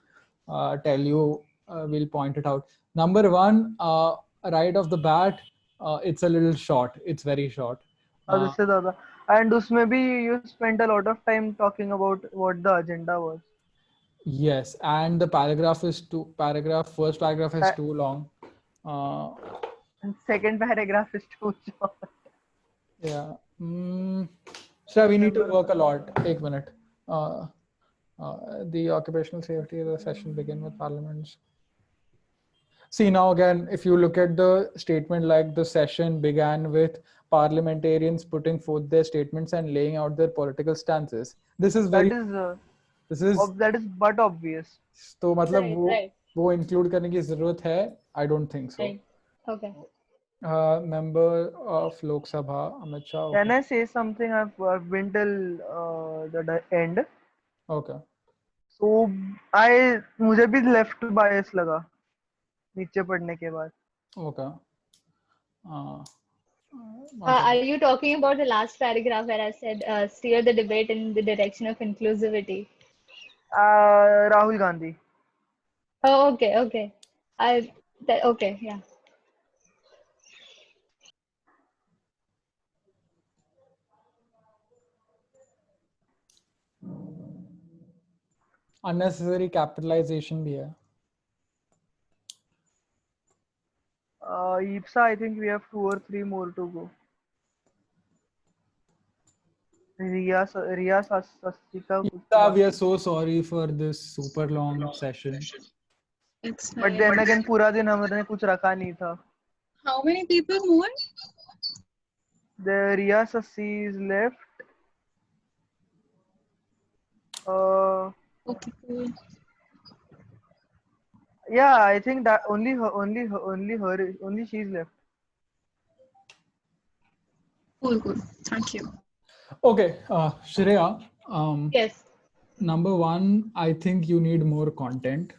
tell you. We'll point it out. Number one, right off the bat, it's a little short. It's very short. उससे ज़्यादा. And उसमें भी you spent a lot of time talking about what the agenda was. Yes, and the first paragraph is too long. And second paragraph is too short. Yeah. So we need to work a lot. Take a minute. The occupational safety of the session begin with parliaments. See, now again, if you look at the statement, like the session began with parliamentarians putting forth their statements and laying out their political stances. This is very. That is but obvious. तो मतलब वो include करने की ज़रूरत है? I don't think so. Right. Okay. Member of Lok Sabha, Amit Shah. Can I say something? I've been till the end. Okay. So मुझे भी left bias लगा नीचे पढ़ने के बाद. Okay. Are you talking about the last paragraph where I said steer the debate in the direction of inclusivity? Rahul Gandhi. Oh, okay. Okay, yeah. Unnecessary capitalization भी है. Ipsa, I think we have 2 or 3 more to go. Riya Sasika. We are so sorry for this super long session. But then again, पूरा दिन हमने कुछ रखा नहीं था. How many people more? The Riya Sassi is left. Okay, cool. Yeah, I think that only she's left. Cool. Thank you. Okay, Shreya. Yes. Number one, I think you need more content.